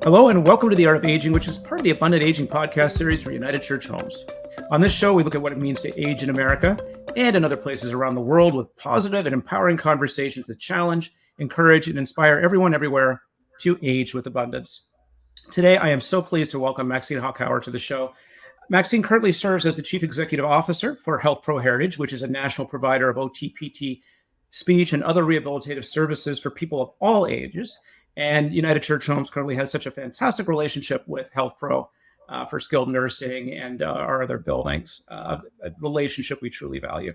Hello and welcome to The Art of Aging, which is part of the Abundant Aging podcast series for United Church Homes. On this show, we look at what it means to age in America and in other places around the world with positive and empowering conversations that challenge, encourage, and inspire everyone everywhere to age with abundance. Today, I am so pleased to welcome Maxine Hochhauser to the show. Maxine currently serves as the Chief Executive Officer for HealthPro Heritage, which is a national provider of OT, PT, speech, and other rehabilitative services for people of all ages. And United Church Homes currently has such a fantastic relationship with HealthPro for skilled nursing and our other buildings, a relationship we truly value.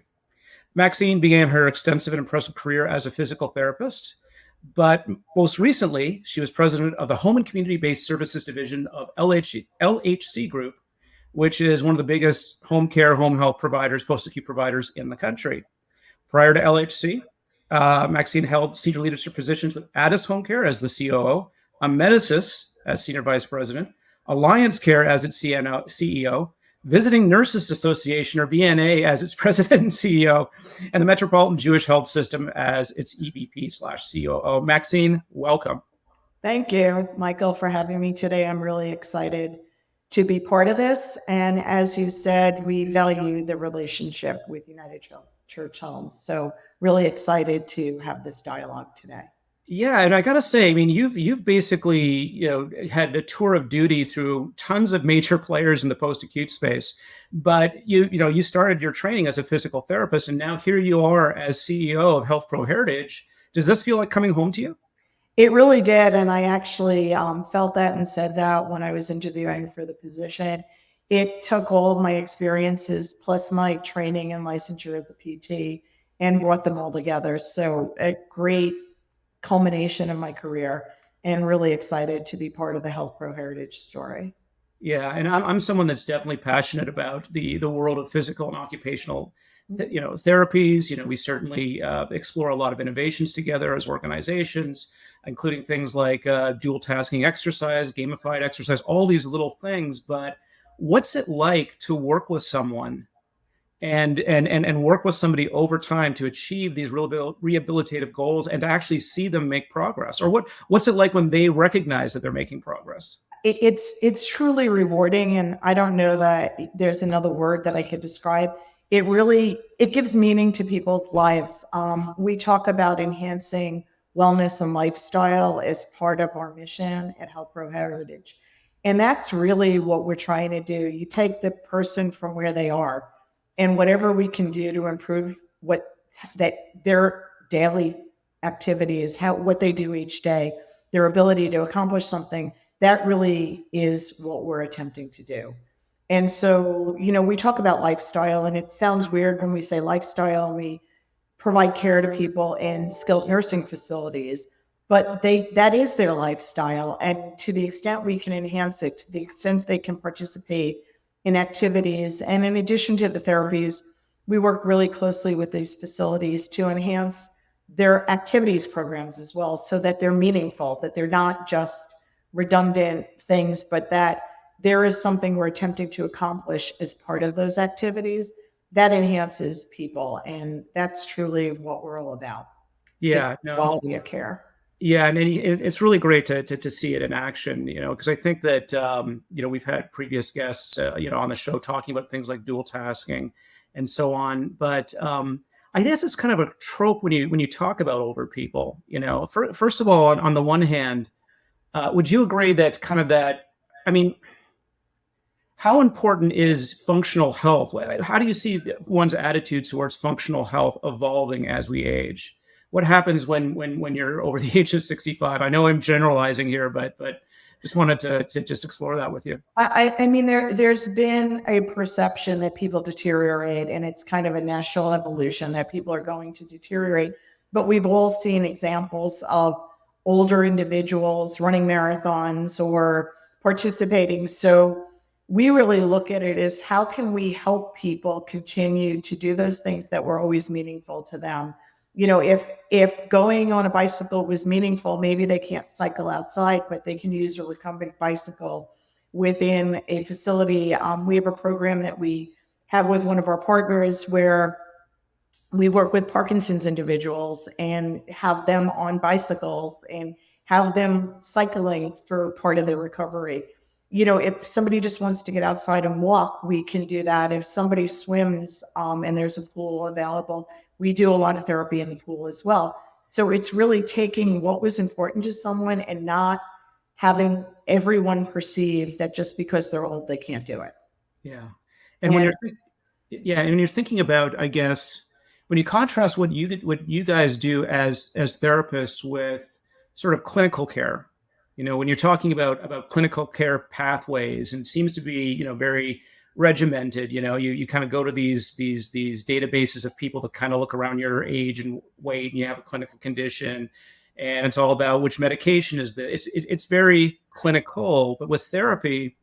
Maxine began her extensive and impressive career as a physical therapist, but most recently, she was president of the Home and Community-Based Services Division of LHC Group, which is one of the biggest home care, home health providers, post-acute providers in the country. Prior to LHC, Maxine held senior leadership positions with Addis Home Care as the COO, Amedisys as Senior Vice President, Alliance Care as its CEO, Visiting Nurses Association, or VNA, as its President and CEO, and the Metropolitan Jewish Health System as its EVP/COO. Maxine, welcome. Thank you, Michael, for having me today. I'm really excited to be part of this. And as you said, we value the relationship with United Church Homes. So really excited to have this dialogue today. Yeah, and I gotta say, I mean, you've basically had a tour of duty through tons of major players in the post-acute space, but you started your training as a physical therapist, and now here you are as CEO of HealthPro Heritage. Does this feel like coming home to you? It really did, and I actually felt that and said that when I was interviewing for the position. It took all of my experiences plus my training and licensure as a PT and brought them all together. So a great culmination of my career, and really excited to be part of the HealthPro Heritage story. Yeah, and I'm someone that's definitely passionate about the world of physical and occupational therapies. We certainly explore a lot of innovations together as organizations, including things like dual tasking exercise, gamified exercise, all these little things. But what's it like to work with someone and work with somebody over time to achieve these rehabilitative goals and to actually see them make progress? Or what's it like when they recognize that they're making progress? It's truly rewarding, and I don't know that there's another word that I could describe. It gives meaning to people's lives. We talk about enhancing wellness and lifestyle as part of our mission at HealthPro Heritage. And that's really what we're trying to do. You take the person from where they are, and whatever we can do to improve their daily activities, what they do each day, their ability to accomplish something, that really is what we're attempting to do. And so, we talk about lifestyle, and it sounds weird when we say lifestyle, and we provide care to people in skilled nursing facilities, but that is their lifestyle. And to the extent we can enhance it, to the extent they can participate in activities, and in addition to the therapies, we work really closely with these facilities to enhance their activities programs as well, so that they're meaningful, that they're not just redundant things, but that there is something we're attempting to accomplish as part of those activities that enhances people. And that's truly what we're all about. Yeah, it's quality of care. Yeah, and it's really great to see it in action, because I think that, we've had previous guests, on the show talking about things like dual tasking and so on. But I guess it's kind of a trope when you talk about older people. First of all, on the one hand, would you agree that how important is functional health? How do you see one's attitude towards functional health evolving as we age? What happens when you're over the age of 65? I know I'm generalizing here, but just wanted to just explore that with you. I mean, there's been a perception that people deteriorate, and it's kind of a natural evolution that people are going to deteriorate. But we've all seen examples of older individuals running marathons or participating. So we really look at it as, how can we help people continue to do those things that were always meaningful to them? If going on a bicycle was meaningful, maybe they can't cycle outside, but they can use a recumbent bicycle within a facility. We have a program that we have with one of our partners where we work with Parkinson's individuals and have them on bicycles and have them cycling for part of their recovery. If somebody just wants to get outside and walk, we can do that. If somebody swims and there's a pool available, we do a lot of therapy in the pool as well. So it's really taking what was important to someone and not having everyone perceive that just because they're old, they can't do it. Yeah. And when you're thinking about, I guess, when you contrast what you guys do as therapists with sort of clinical care, when you're talking about clinical care pathways, and it seems to be, very regimented. You kind of go to these databases of people that kind of look around your age and weight, and you have a clinical condition, and it's all about which medication is this. It's very clinical. But with therapy,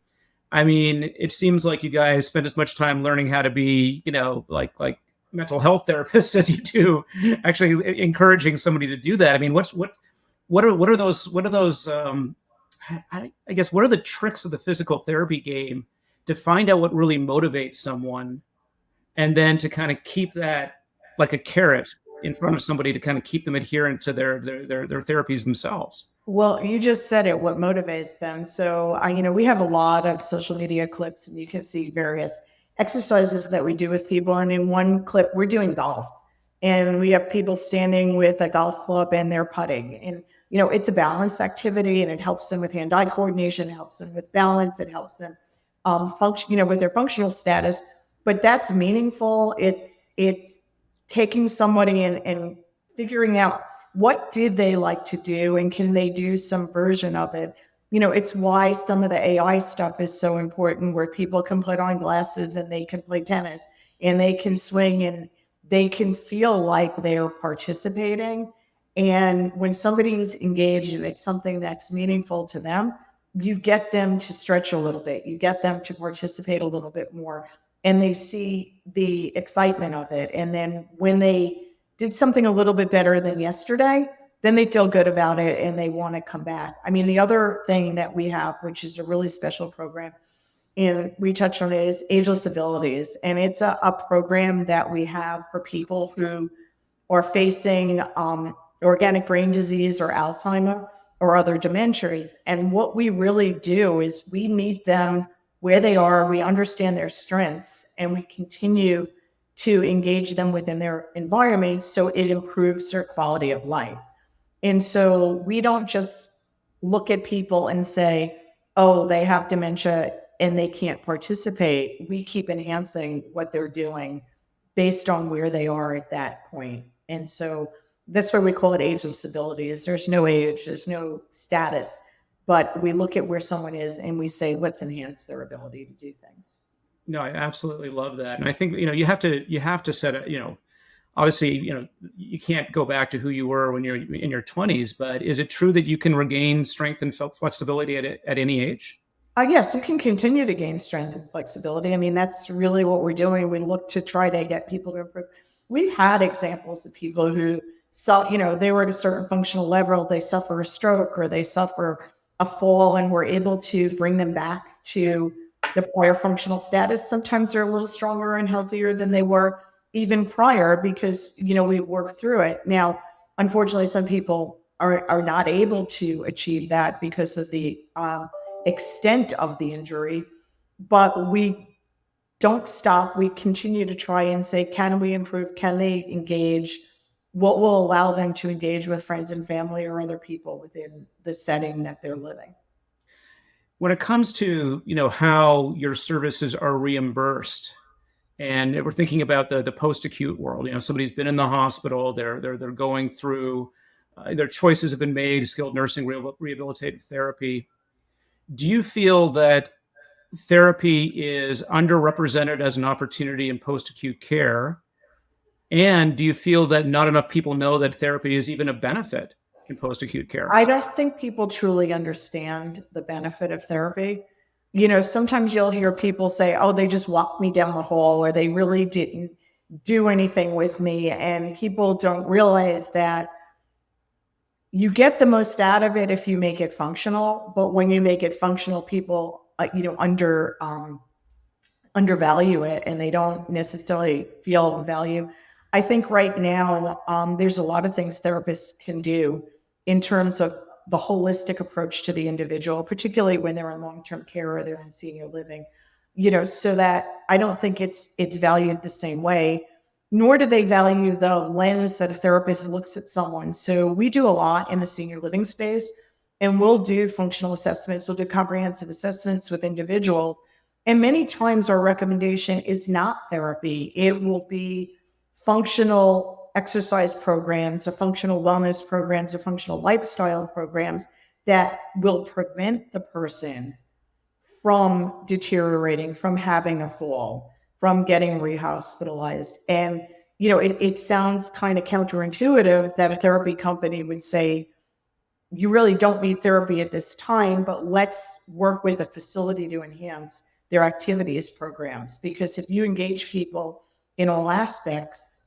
I mean, it seems like you guys spend as much time learning how to be, like mental health therapists as you do actually encouraging somebody to do that. I mean, what are those I guess, what are the tricks of the physical therapy game to find out what really motivates someone, and then to kind of keep that like a carrot in front of somebody to kind of keep them adherent to their therapies themselves? Well, you just said it, what motivates them. So, we have a lot of social media clips, and you can see various exercises that we do with people. And in one clip, we're doing golf, and we have people standing with a golf club and they're putting. And, it's a balance activity, and it helps them with hand-eye coordination, it helps them with balance, it helps them function, with their functional status. But that's meaningful. It's taking somebody and figuring out what did they like to do, and can they do some version of it? It's why some of the AI stuff is so important, where people can put on glasses and they can play tennis and they can swing and they can feel like they're participating. And when somebody is engaged and it's something that's meaningful to them, you get them to stretch a little bit, you get them to participate a little bit more, and they see the excitement of it. And then when they did something a little bit better than yesterday, then they feel good about it and they want to come back. I mean, the other thing that we have, which is a really special program, and we touched on it, is Ageless Abilities. And it's a program that we have for people who are facing organic brain disease or Alzheimer or other dementias. And what we really do is we meet them where they are, we understand their strengths, and we continue to engage them within their environment so it improves their quality of life. And so we don't just look at people and say, oh, they have dementia and they can't participate. We keep enhancing what they're doing based on where they are at that point. And so that's why we call it ageless abilities. There's no age, there's no status, but we look at where someone is and we say, let's enhance their ability to do things. No, I absolutely love that. And I think, you have to set a, obviously, you can't go back to who you were when you're in your 20s, but is it true that you can regain strength and flexibility at any age? Yes, you can continue to gain strength and flexibility. I mean, that's really what we're doing. We look to try to get people to improve. We've had examples of people who they were at a certain functional level, they suffer a stroke or they suffer a fall, and we're able to bring them back to the prior functional status. Sometimes they're a little stronger and healthier than they were even prior because, we worked through it. Now, unfortunately, some people are not able to achieve that because of the extent of the injury, but we don't stop. We continue to try and say, can we improve? Can they engage? What will allow them to engage with friends and family or other people within the setting that they're living? When it comes to, how your services are reimbursed, and we're thinking about the post-acute world, somebody's been in the hospital, they're going through, their choices have been made, skilled nursing, rehabilitative therapy. Do you feel that therapy is underrepresented as an opportunity in post-acute care? And do you feel that not enough people know that therapy is even a benefit in post-acute care? I don't think people truly understand the benefit of therapy. Sometimes you'll hear people say, oh, they just walked me down the hall, or they really didn't do anything with me. And people don't realize that you get the most out of it if you make it functional. But when you make it functional, people, undervalue it, and they don't necessarily feel value. I think right now, there's a lot of things therapists can do in terms of the holistic approach to the individual, particularly when they're in long-term care or they're in senior living, so that I don't think it's valued the same way, nor do they value the lens that a therapist looks at someone. So we do a lot in the senior living space, and we'll do functional assessments, we'll do comprehensive assessments with individuals. And many times our recommendation is not therapy. It will be functional exercise programs or functional wellness programs or functional lifestyle programs that will prevent the person from deteriorating, from having a fall, from getting rehospitalized. And, it sounds kind of counterintuitive that a therapy company would say, you really don't need therapy at this time, but let's work with a facility to enhance their activities programs. Because if you engage people in all aspects,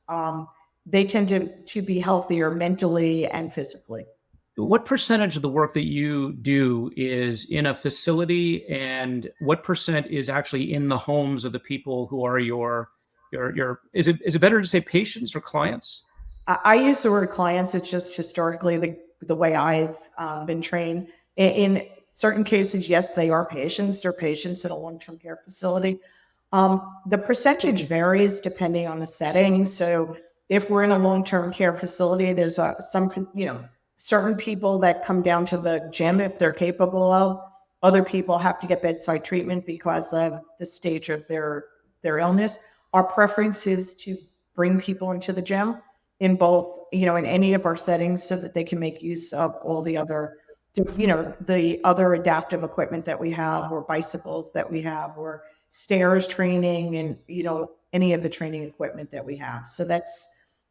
they tend to be healthier mentally and physically. What percentage of the work that you do is in a facility, and what percent is actually in the homes of the people who are your is it better to say patients or clients? I use the word clients. It's just historically the way I've been trained. In certain cases, yes, they are patients. They're patients in a long-term care facility. The percentage varies depending on the setting. So if we're in a long-term care facility, there's some, certain people that come down to the gym if they're capable of. Other people have to get bedside treatment because of the stage of their illness. Our preference is to bring people into the gym in both, in any of our settings so that they can make use of all the other, the other adaptive equipment that we have, or bicycles that we have, or stairs training, and, any of the training equipment that we have. So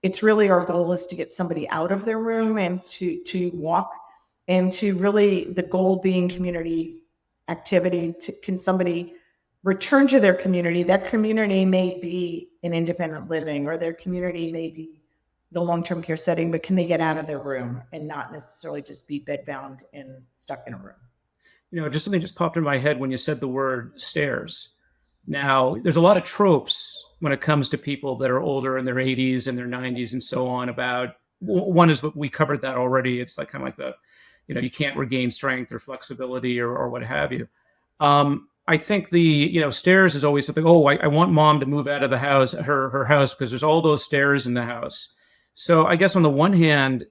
it's really our goal is to get somebody out of their room and to walk, and to really the goal being community activity. Can somebody return to their community? That community may be an independent living, or their community may be the long-term care setting, but can they get out of their room and not necessarily just be bedbound and stuck in a room? Just something just popped in my head when you said the word stairs. Now, there's a lot of tropes when it comes to people that are older in their 80s and their 90s and so on about, one is what we covered that already. It's like kind of like the, you can't regain strength or flexibility or what have you. I think the, stairs is always something, I want mom to move out of the house, her house, because there's all those stairs in the house. So I guess on the one hand,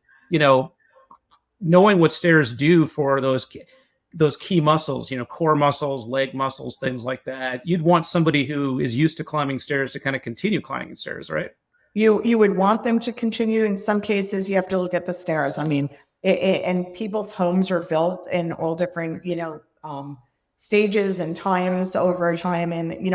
knowing what stairs do for those key muscles, core muscles, leg muscles, things like that, you'd want somebody who is used to climbing stairs to kind of continue climbing stairs, right? You would want them to continue. In some cases, you have to look at the stairs. I mean, and people's homes are built in all different, stages and times over time. And,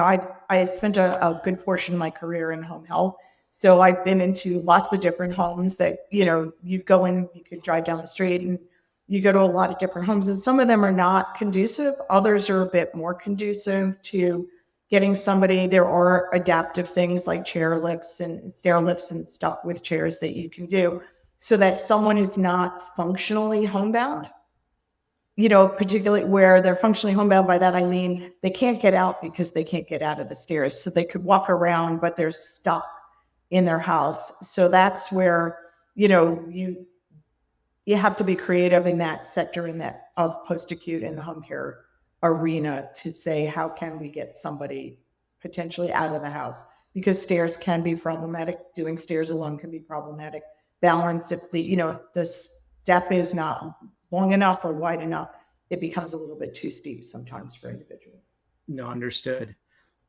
I spent a good portion of my career in home health. So I've been into lots of different homes that, you go in, you could drive down the street and you go to a lot of different homes, and some of them are not conducive. Others are a bit more conducive to getting somebody. There are adaptive things like chair lifts and stair lifts and stuff with chairs that you can do so that someone is not functionally homebound. Particularly where they're functionally homebound. By that, I mean, they can't get out because they can't get out of the stairs. So they could walk around, but they're stuck in their house. So that's where, you have to be creative in that sector, in that of post-acute in the home care arena, to say, how can we get somebody potentially out of the house? Because stairs can be problematic. Doing stairs alone can be problematic. Balance, if the step is not long enough or wide enough, it becomes a little bit too steep sometimes for individuals. No, understood.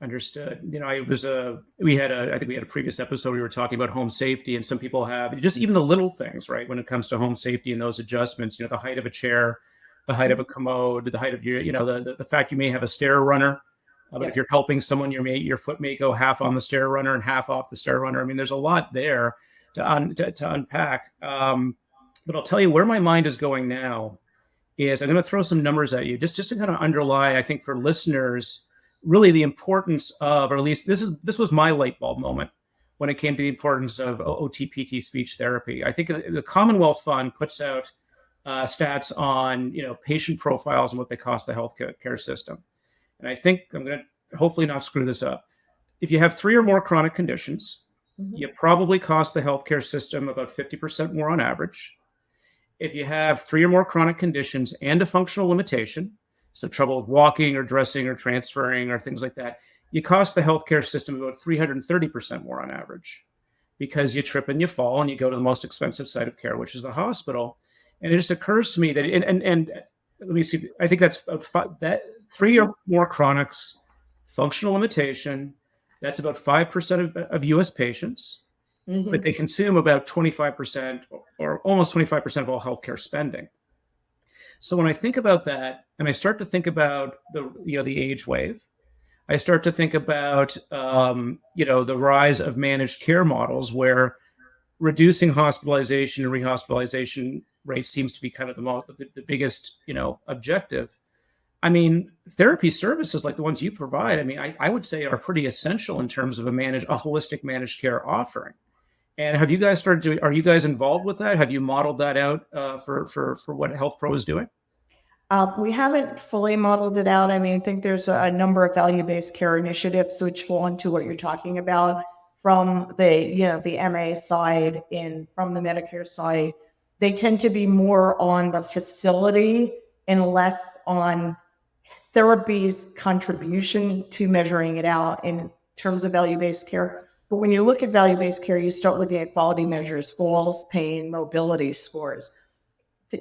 I think we had a previous episode, we were talking about home safety, and some people have just even the little things, right? When it comes to home safety and those adjustments, the height of a chair, the height of a commode, the height of your, the fact you may have a stair runner. But if you're helping someone, your foot may go half on the stair runner and half off the stair runner. I mean, there's a lot there to unpack. But I'll tell you where my mind is going now is I'm going to throw some numbers at you just to kind of underlie, I think, for listeners, really the importance of, or at least this was my light bulb moment when it came to the importance of OTPT speech therapy. I think the Commonwealth Fund puts out stats on patient profiles and what they cost the healthcare system. And I think I'm going to hopefully not screw this up. If you have 3 or more chronic conditions, you probably cost the healthcare system about 50% more on average. if you have 3 or more chronic conditions and a functional limitation, so trouble with walking or dressing or transferring or things like that, you cost the healthcare system about 330% more on average because you trip and you fall and you go to the most expensive site of care, which is the hospital. And it just occurs to me that, and let me see, I think that's that 3 or more chronics, functional limitation, that's about 5% of US patients, but they consume about 25% or almost 25% of all healthcare spending. So when I think about that, and I start to think about the age wave, I start to think about the rise of managed care models where reducing hospitalization and rehospitalization rates seems to be kind of the biggest objective. I mean, therapy services like the ones you provide, I mean, I would say are pretty essential in terms of a holistic managed care offering. And have you guys started doing? Are you guys involved with that? Have you modeled that out for what HealthPro is doing? We haven't fully modeled it out. I mean, I think there's a number of value-based care initiatives which go into what you're talking about from the MA side and from the Medicare side. They tend to be more on the facility and less on therapy's contribution to measuring it out in terms of value-based care. But when you look at value-based care, you start looking at quality measures, falls, pain, mobility scores.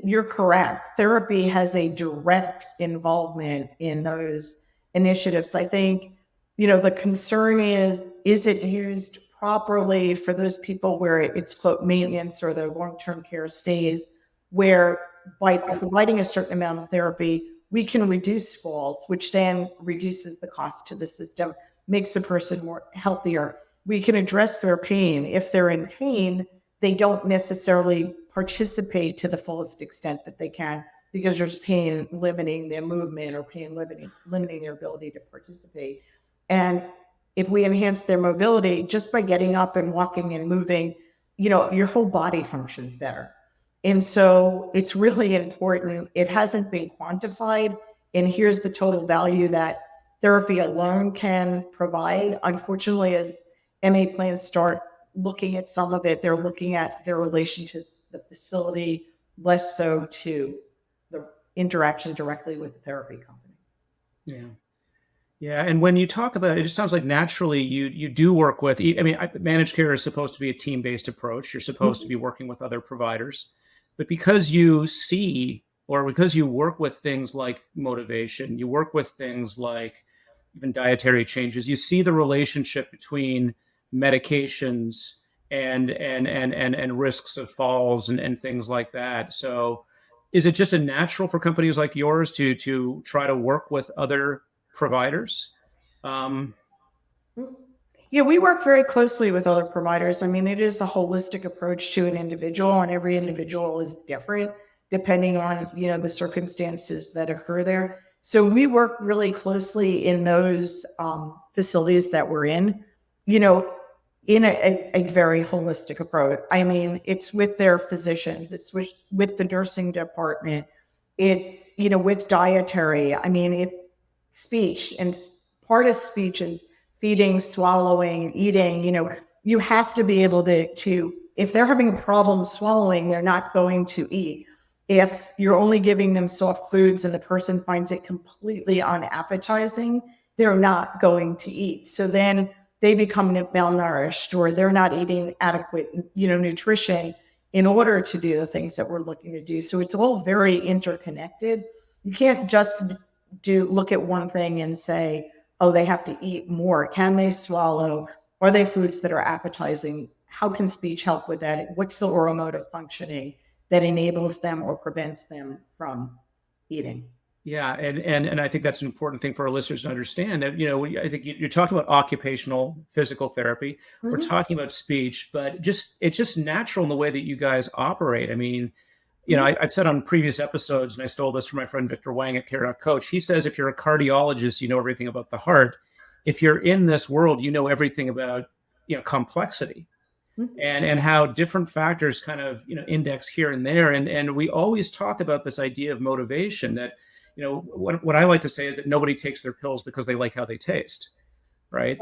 You're correct. Therapy has a direct involvement in those initiatives. I think, the concern is it used properly for those people where it's quote maintenance or the long-term care stays, where by providing a certain amount of therapy, we can reduce falls, which then reduces the cost to the system, makes the person more healthier. We can address their pain. If they're in pain, they don't necessarily participate to the fullest extent that they can because there's pain limiting their movement or pain limiting their ability to participate. And if we enhance their mobility just by getting up and walking and moving, your whole body functions better. And so it's really important. It hasn't been quantified. And here's the total value that therapy alone can provide. Unfortunately, as MA plans start looking at some of it, they're looking at their relation to the facility, less so to the interaction directly with the therapy company. Yeah. Yeah. And when you talk about it, it just sounds like naturally you do work with, I mean, managed care is supposed to be a team-based approach. You're supposed to be working with other providers. But because you see, or because you work with things like motivation, you work with things like even dietary changes, you see the relationship between medications and risks of falls and things like that. So is it just a natural for companies like yours to try to work with other providers? Yeah, we work very closely with other providers. I mean, it is a holistic approach to an individual, and every individual is different depending on, the circumstances that occur there. So we work really closely in those facilities that we're in, in a very holistic approach. I mean, it's with their physicians, it's with the nursing department, it's, with dietary. I mean, it's speech, and part of speech is feeding, swallowing, eating. You have to be able to, if they're having a problem swallowing, they're not going to eat. If you're only giving them soft foods and the person finds it completely unappetizing, they're not going to eat. So then they become malnourished, or they're not eating adequate, nutrition in order to do the things that we're looking to do. So it's all very interconnected. You can't just look at one thing and say, oh, they have to eat more. Can they swallow? Are they foods that are appetizing? How can speech help with that? What's the oromotor functioning that enables them or prevents them from eating? Yeah, and I think that's an important thing for our listeners to understand that, I think you're talking about occupational physical therapy. We're talking about speech, but it's just natural in the way that you guys operate. I mean, I've said on previous episodes, and I stole this from my friend Victor Wang at Care.Coach. He says, if you're a cardiologist, you know everything about the heart. If you're in this world, you know everything about, complexity and how different factors kind of, index here and there. And we always talk about this idea of motivation that, what I like to say is that nobody takes their pills because they like how they taste, right?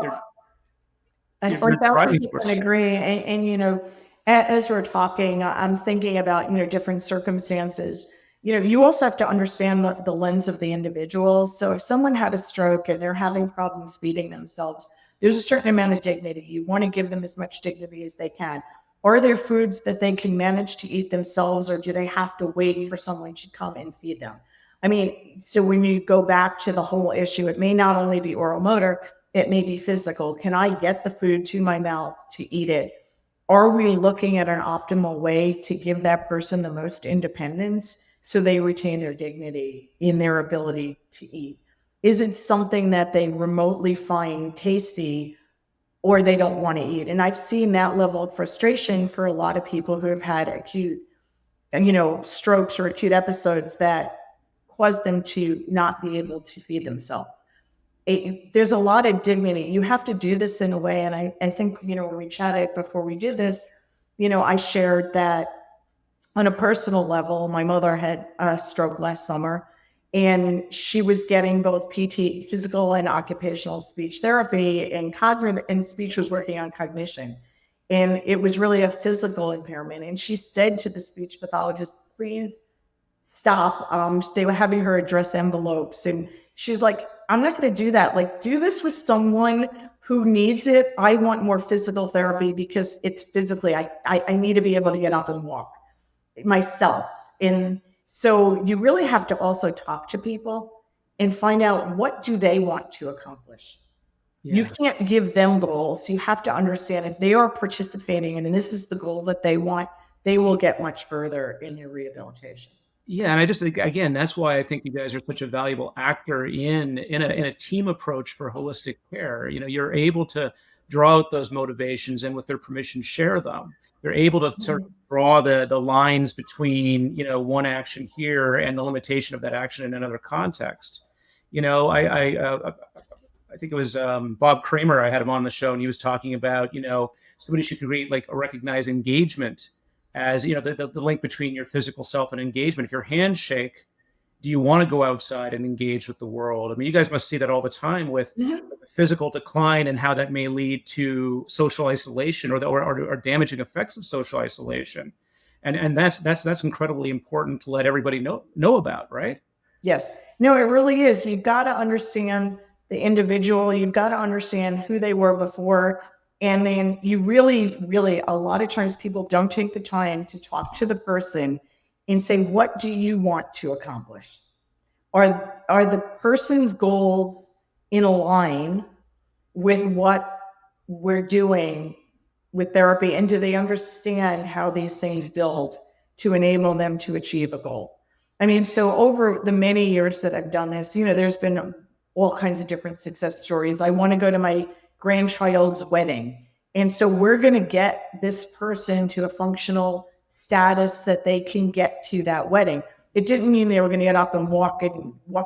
I 1,000% agree. And as we're talking, I'm thinking about, different circumstances. You also have to understand the lens of the individual. So if someone had a stroke and they're having problems feeding themselves, there's a certain amount of dignity. You want to give them as much dignity as they can. Are there foods that they can manage to eat themselves, or do they have to wait for someone to come and feed them? I mean, so when you go back to the whole issue, it may not only be oral motor, it may be physical. Can I get the food to my mouth to eat it? Are we looking at an optimal way to give that person the most independence so they retain their dignity in their ability to eat? Is it something that they remotely find tasty or they don't want to eat? And I've seen that level of frustration for a lot of people who have had acute, strokes or acute episodes that cause them to not be able to feed themselves. There's a lot of dignity. You have to do this in a way. And I think, when we chatted before we did this, I shared that on a personal level, my mother had a stroke last summer, and she was getting both PT, physical and occupational speech therapy, and cognitive, and speech was working on cognition. And it was really a physical impairment. And she said to the speech pathologist, please stop. They were having her address envelopes. And she's like, I'm not going to do that. Like, do this with someone who needs it. I want more physical therapy because it's physically, I need to be able to get up and walk myself. And so you really have to also talk to people and find out, what do they want to accomplish? Yeah. You can't give them goals. You have to understand if they are participating and this is the goal that they want, they will get much further in their rehabilitation. Yeah, and I just think, again, that's why I think you guys are such a valuable actor in a team approach for holistic care. You're able to draw out those motivations and, with their permission, share them. They're able to sort of draw the lines between, one action here and the limitation of that action in another context. I think it was Bob Kramer. I had him on the show, and he was talking about, somebody should create like a recognized engagement as, the link between your physical self and engagement. If your hands shake, do you want to go outside and engage with the world? I mean, you guys must see that all the time with physical decline and how that may lead to social isolation or damaging effects of social isolation. And that's incredibly important to let everybody know about, right? Yes. No, it really is. You've got to understand the individual. You've got to understand who they were before. And then you really, really, a lot of times people don't take the time to talk to the person and say, what do you want to accomplish? Are the person's goals in line with what we're doing with therapy? And do they understand how these things build to enable them to achieve a goal? I mean, so over the many years that I've done this, there's been all kinds of different success stories. I want to go to my grandchild's wedding. And so we're going to get this person to a functional status that they can get to that wedding. It didn't mean they were going to get up and walk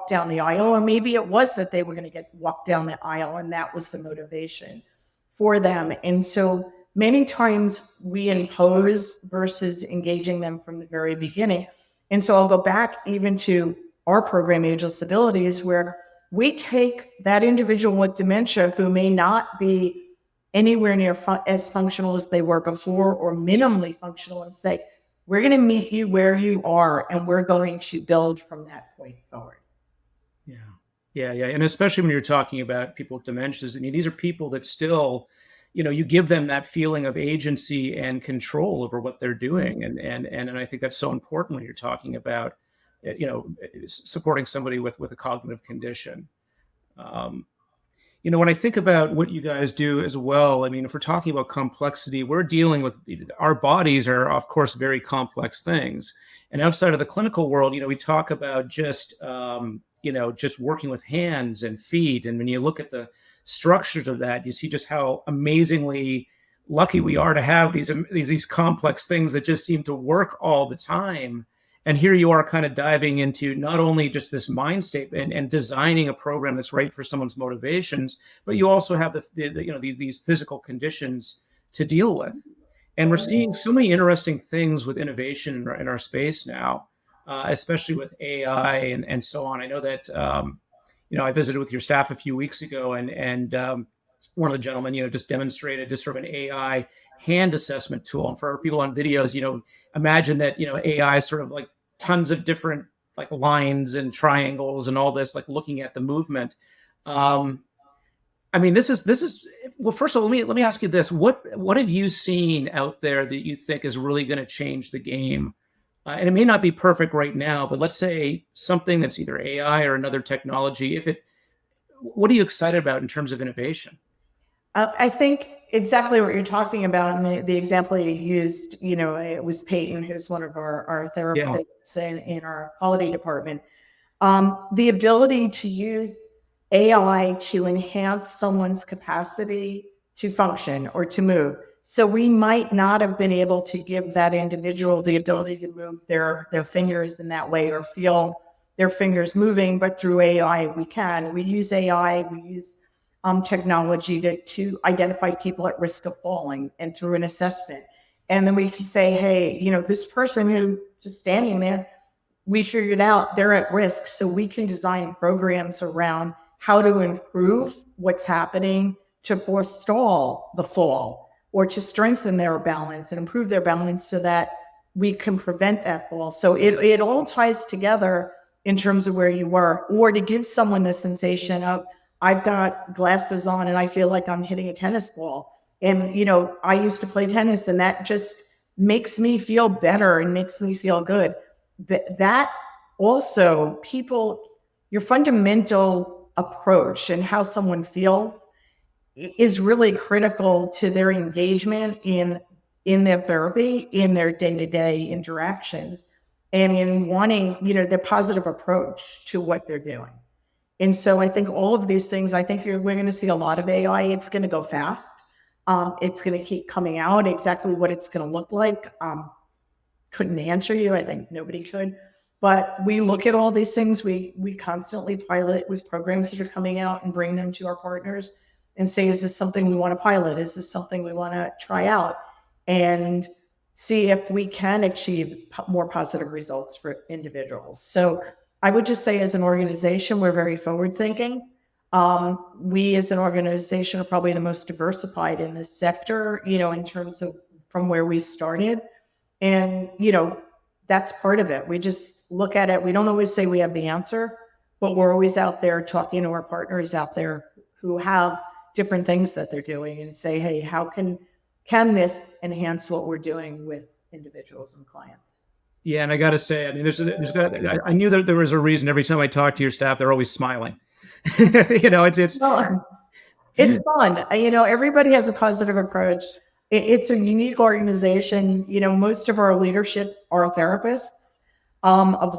down the aisle, or maybe it was that they were going to walk down the aisle, and that was the motivation for them. And so many times we impose versus engaging them from the very beginning. And so I'll go back even to our program, Ageless Abilities, where we take that individual with dementia who may not be anywhere near as functional as they were before, or minimally functional, and say, we're going to meet you where you are, and we're going to build from that point forward. Yeah. And especially when you're talking about people with dementias, I mean, these are people that still, you give them that feeling of agency and control over what they're doing. And I think that's so important when you're talking about, supporting somebody with a cognitive condition. When I think about what you guys do as well, I mean, if we're talking about complexity, we're dealing with, our bodies are, of course, very complex things. And outside of the clinical world, we talk about just working with hands and feet. And when you look at the structures of that, you see just how amazingly lucky we are to have these complex things that just seem to work all the time. And here you are kind of diving into not only just this mind state and designing a program that's right for someone's motivations, but you also have these physical conditions to deal with. And we're seeing so many interesting things with innovation in our space now, especially with AI and so on. I know that, I visited with your staff a few weeks ago, and one of the gentlemen, just demonstrated just sort of an AI hand assessment tool. And for people on videos, imagine that, AI is sort of like tons of different like lines and triangles and all this, like looking at the movement. I mean, this is well. First of all, let me ask you this: what have you seen out there that you think is really going to change the game? And it may not be perfect right now, but let's say something that's either AI or another technology. What are you excited about in terms of innovation? I think exactly what you're talking about, and the example you used, it was Peyton, who's one of our Yeah, therapists in our quality department. The ability to use AI to enhance someone's capacity to function or to move. So we might not have been able to give that individual the ability to move their fingers in that way or feel their fingers moving, but through AI we can. We use AI, we use technology to identify people at risk of falling and through an assessment. And then we can say, hey, this person who just standing there, we figured out they're at risk. So we can design programs around how to improve what's happening to forestall the fall or to strengthen their balance and improve their balance so that we can prevent that fall. So it all ties together in terms of where you were, or to give someone the sensation of, I've got glasses on and I feel like I'm hitting a tennis ball. And, I used to play tennis and that just makes me feel better and makes me feel good. That also, your fundamental approach and how someone feels is really critical to their engagement in their therapy, in their day-to-day interactions, and in wanting, their positive approach to what they're doing. And so I think all of these things, I think we're going to see a lot of AI. It's going to go fast. It's going to keep coming out. Exactly what it's going to look like, couldn't answer you. I think nobody could. But we look at all these things. We constantly pilot with programs that are coming out and bring them to our partners and say, is this something we want to pilot? Is this something we want to try out? And see if we can achieve more positive results for individuals. So I would just say as an organization, we're very forward thinking. We as an organization are probably the most diversified in this sector, in terms of from where we started. And, that's part of it. We just look at it. We don't always say we have the answer, but we're always out there talking to our partners out there who have different things that they're doing and say, hey, how can this enhance what we're doing with individuals and clients? yeah, and I got to say, I mean, I knew that there was a reason. Every time I talk to your staff, they're always smiling. It's Well, it's fun. Everybody has a positive approach. It's a unique organization. Most of our leadership are therapists of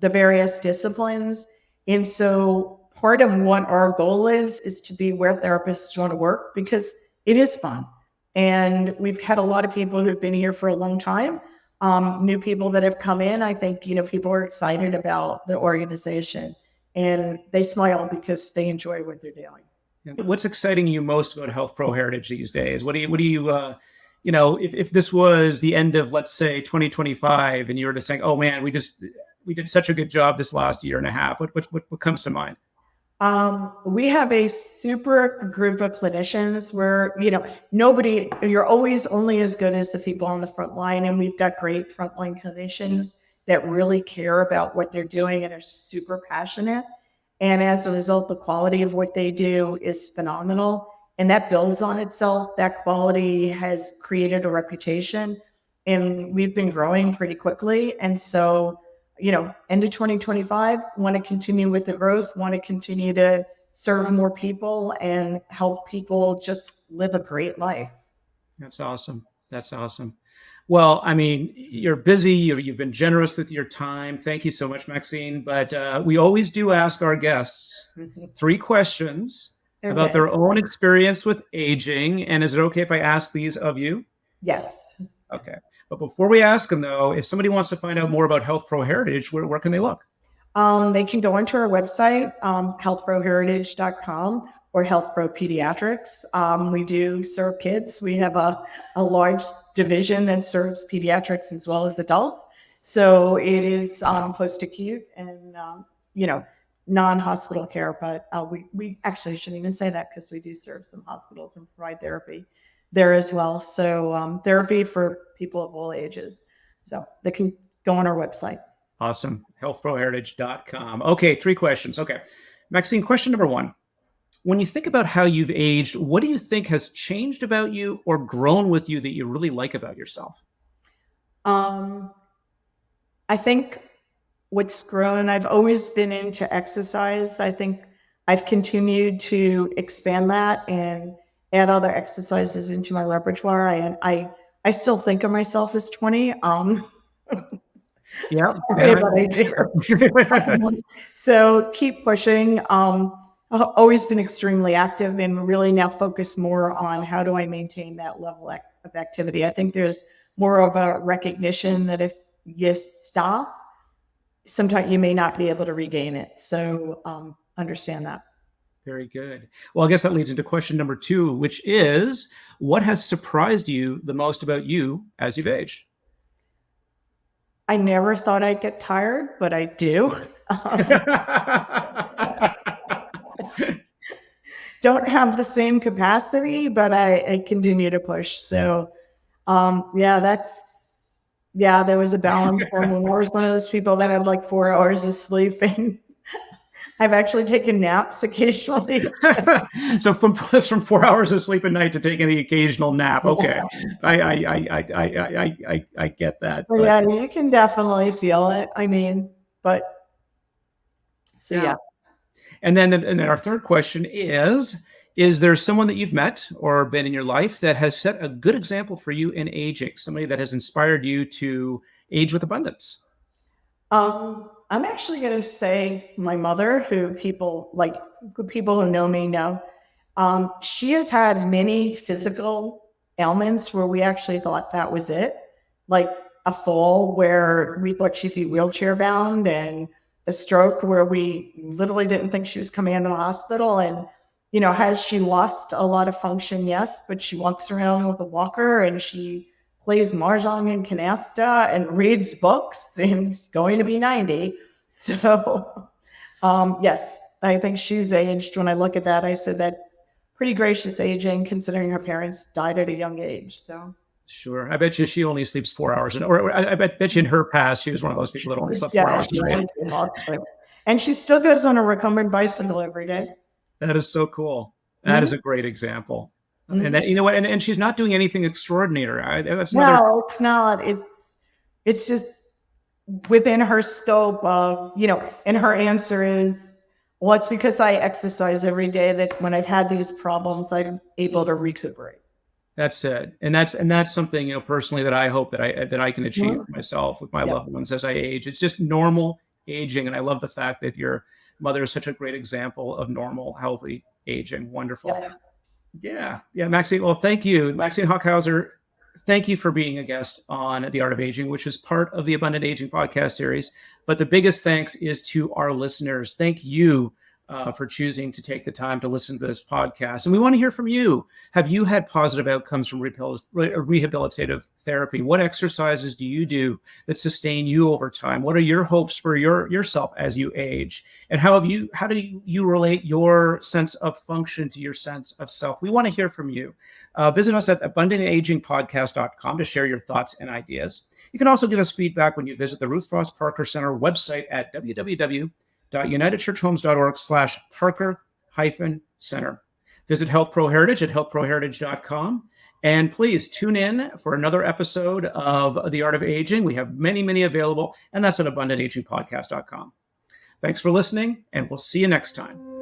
the various disciplines. And so part of what our goal is to be where therapists want to work because it is fun. And we've had a lot of people who've been here for a long time, new people that have come in. I think, people are excited about the organization and they smile because they enjoy what they're doing. What's exciting you most about HealthPro Heritage these days? What do you if this was the end of, let's say, 2025 and you were just saying, oh man, we did such a good job this last year and a half, what comes to mind? We have a super group of clinicians where, you're always only as good as the people on the front line. And we've got great frontline clinicians that really care about what they're doing and are super passionate. And as a result, the quality of what they do is phenomenal. And that builds on itself. That quality has created a reputation. And we've been growing pretty quickly. And so, end of 2025, want to continue with the growth, want to continue to serve more people and help people just live a great life. That's awesome. That's awesome. Well, I mean, you're busy. You've been generous with your time. Thank you so much, Maxine. But we always do ask our guests 3 questions about their own experience with aging. And is it okay if I ask these of you? Yes. Okay. But before we ask them, though, if somebody wants to find out more about HealthPro Heritage, where can they look? They can go onto our website, healthproheritage.com or HealthPro Pediatrics. We do serve kids. We have a large division that serves pediatrics as well as adults. So it is post-acute and, non-hospital care. But we actually shouldn't even say that because we do serve some hospitals and provide therapy. there as well. So therapy for people of all ages. So they can go on our website. Awesome. HealthProHeritage.com. Okay, 3 questions. Okay. Maxine, question number 1. When you think about how you've aged, what do you think has changed about you or grown with you that you really like about yourself? I think what's grown, I've always been into exercise. I think I've continued to expand that and add other exercises into my repertoire. I still think of myself as 20. Yeah. Sorry about it. So keep pushing. I've always been extremely active and really now focus more on how do I maintain that level of activity. I think there's more of a recognition that if you stop, sometimes you may not be able to regain it. So understand that. Very good. Well, I guess that leads into question number 2, which is, what has surprised you the most about you as you've aged? I never thought I'd get tired, but I do. Don't have the same capacity, but I continue to push. So, there was a balance for me. I was one of those people that had like 4 hours of sleep, and I've actually taken naps occasionally. So from 4 hours of sleep a night to taking the occasional nap. Okay, I get that. But yeah, you can definitely feel it. I mean, but so yeah. And then our third question is there someone that you've met or been in your life that has set a good example for you in aging? Somebody that has inspired you to age with abundance? I'm actually going to say my mother, who people who know me know. She has had many physical ailments where we actually thought that was it, like a fall where we thought she'd be wheelchair bound, and a stroke where we literally didn't think she was coming into the hospital. And, has she lost a lot of function? Yes, but she walks around with a walker and she plays mahjong and canasta and reads books, and is going to be 90. So, yes, I think she's aged. When I look at that, I said that's pretty gracious aging, considering her parents died at a young age. So. Sure. I bet you she only sleeps 4 hours. Or I bet you in her past, she was one of those people that only slept 4 hours a day. And she still goes on a recumbent bicycle every day. That is so cool. That is a great example. And that, you know what? And she's not doing anything extraordinary. No, it's not. It's just within her scope of, and her answer is, well, it's because I exercise every day that when I've had these problems, I'm able to recuperate. That's it. And that's something, personally, that I hope that I can achieve for myself with my loved ones as I age. It's just normal aging. And I love the fact that your mother is such a great example of normal, healthy aging. Wonderful. Yeah. Maxine. Well, thank you. Maxine Hochhauser, thank you for being a guest on The Art of Aging, which is part of the Abundant Aging podcast series. But the biggest thanks is to our listeners. Thank you for choosing to take the time to listen to this podcast. And we want to hear from you. Have you had positive outcomes from rehabilitative therapy? What exercises do you do that sustain you over time? What are your hopes for yourself as you age? And how do you relate your sense of function to your sense of self? We want to hear from you. Visit us at abundantagingpodcast.com to share your thoughts and ideas. You can also give us feedback when you visit the Ruth Frost Parker Center website at www.unitedchurchhomes.org/Parker-Center. Visit HealthPro Heritage at healthproheritage.com. And please tune in for another episode of The Art of Aging. We have many, many available, and that's at abundantagingpodcast.com. Thanks for listening, and we'll see you next time.